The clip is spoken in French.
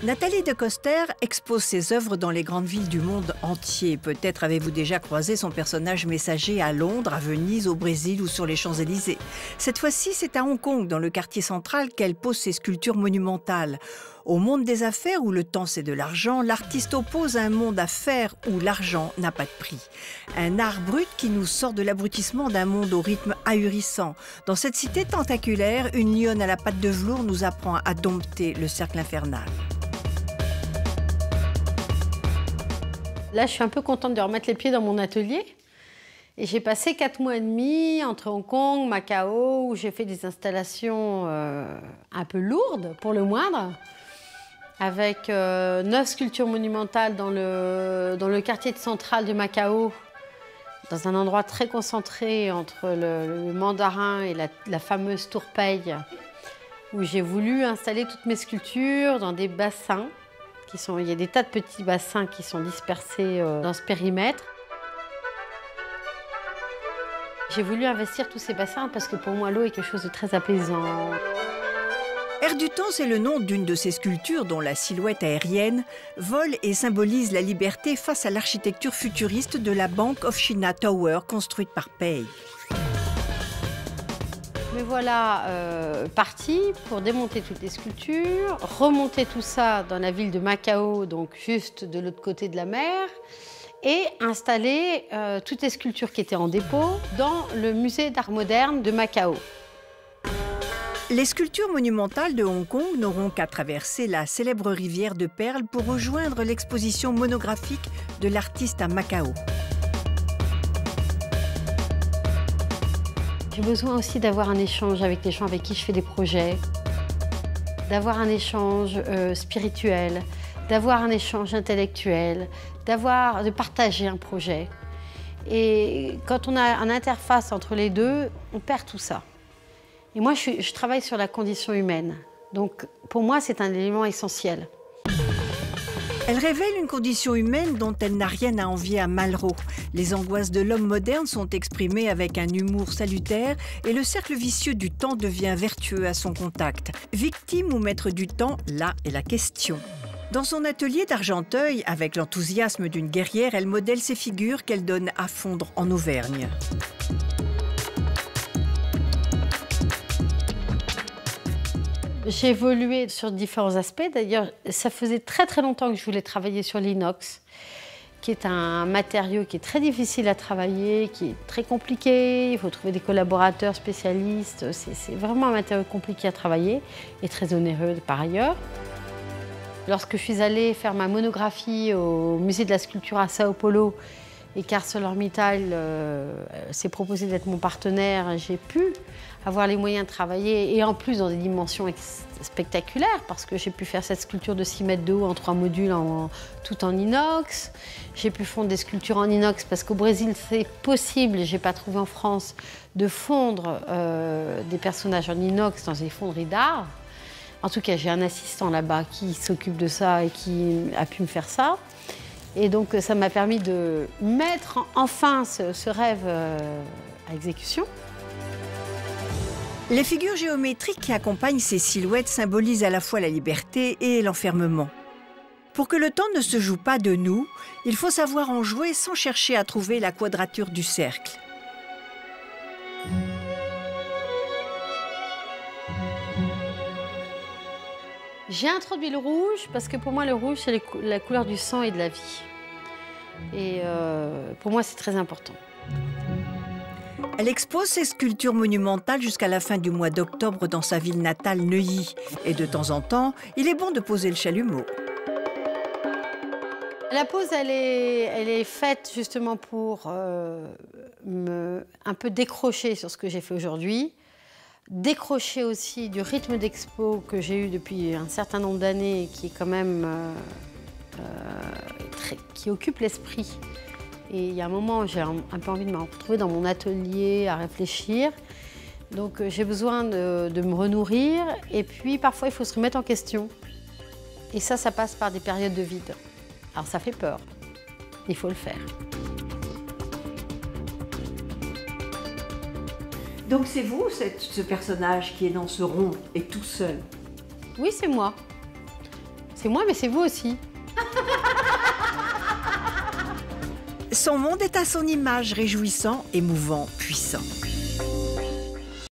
Nathalie De Coster expose ses œuvres dans les grandes villes du monde entier. Peut-être avez-vous déjà croisé son personnage messager à Londres, à Venise, au Brésil ou sur les Champs-Élysées. Cette fois-ci, c'est à Hong Kong, dans le quartier central, qu'elle pose ses sculptures monumentales. Au monde des affaires, où le temps c'est de l'argent, l'artiste oppose un monde à faire où l'argent n'a pas de prix. Un art brut qui nous sort de l'abrutissement d'un monde au rythme ahurissant. Dans cette cité tentaculaire, une lionne à la patte de velours nous apprend à dompter le cercle infernal. Là, je suis un peu contente de remettre les pieds dans mon atelier. Et j'ai passé 4 mois et demi entre Hong Kong, Macao, où j'ai fait des installations un peu lourdes, pour le moindre, avec 9 sculptures monumentales dans le quartier central de Macao, dans un endroit très concentré entre le Mandarin et la fameuse Tour Peille, où j'ai voulu installer toutes mes sculptures dans des bassins. Il y a des tas de petits bassins qui sont dispersés dans ce périmètre. J'ai voulu investir tous ces bassins parce que pour moi, l'eau est quelque chose de très apaisant. Air du temps, c'est le nom d'une de ces sculptures dont la silhouette aérienne vole et symbolise la liberté face à l'architecture futuriste de la Bank of China Tower construite par Pei. Me voilà partie pour démonter toutes les sculptures, remonter tout ça dans la ville de Macao, donc juste de l'autre côté de la mer, et installer toutes les sculptures qui étaient en dépôt dans le musée d'art moderne de Macao. Les sculptures monumentales de Hong Kong n'auront qu'à traverser la célèbre rivière de Perles pour rejoindre l'exposition monographique de l'artiste à Macao. J'ai besoin aussi d'avoir un échange avec les gens avec qui je fais des projets, d'avoir un échange spirituel, d'avoir un échange intellectuel, de partager un projet. Et quand on a une interface entre les deux, on perd tout ça. Et moi, je travaille sur la condition humaine. Donc, pour moi, c'est un élément essentiel. Elle révèle une condition humaine dont elle n'a rien à envier à Malraux. Les angoisses de l'homme moderne sont exprimées avec un humour salutaire et le cercle vicieux du temps devient vertueux à son contact. Victime ou maître du temps, là est la question. Dans son atelier d'Argenteuil, avec l'enthousiasme d'une guerrière, elle modèle ses figures qu'elle donne à fondre en Auvergne. J'ai évolué sur différents aspects. D'ailleurs, ça faisait très très longtemps que je voulais travailler sur l'inox, qui est un matériau qui est très difficile à travailler, qui est très compliqué. Il faut trouver des collaborateurs spécialistes. C'est vraiment un matériau compliqué à travailler et très onéreux par ailleurs. Lorsque je suis allée faire ma monographie au musée de la sculpture à Sao Paulo et qu'ArcelorMittal s'est proposé d'être mon partenaire, j'ai pu avoir les moyens de travailler et en plus dans des dimensions spectaculaires parce que j'ai pu faire cette sculpture de 6 mètres de haut en 3 modules tout en inox. J'ai pu fondre des sculptures en inox parce qu'au Brésil c'est possible, j'ai pas trouvé en France, de fondre des personnages en inox dans des fonderies d'art. En tout cas, j'ai un assistant là-bas qui s'occupe de ça et qui a pu me faire ça. Et donc ça m'a permis de mettre enfin ce rêve à exécution. Les figures géométriques qui accompagnent ces silhouettes symbolisent à la fois la liberté et l'enfermement. Pour que le temps ne se joue pas de nous, il faut savoir en jouer sans chercher à trouver la quadrature du cercle. J'ai introduit le rouge parce que pour moi le rouge c'est la couleur du sang et de la vie. Et pour moi c'est très important. Elle expose ses sculptures monumentales jusqu'à la fin du mois d'octobre dans sa ville natale Neuilly. Et de temps en temps, il est bon de poser le chalumeau. La pose, elle est faite justement pour un peu décrocher sur ce que j'ai fait aujourd'hui. Décrocher aussi du rythme d'expo que j'ai eu depuis un certain nombre d'années, qui est quand même qui occupe l'esprit. Et il y a un moment où j'ai un peu envie de me retrouver dans mon atelier à réfléchir. Donc j'ai besoin de me renourrir et puis parfois il faut se remettre en question. Et ça passe par des périodes de vide. Alors ça fait peur, il faut le faire. Donc c'est vous, ce personnage qui est dans ce rond et tout seul? Oui, c'est moi. c'est moi, mais c'est vous aussi. Son monde est à son image, réjouissant, émouvant, puissant.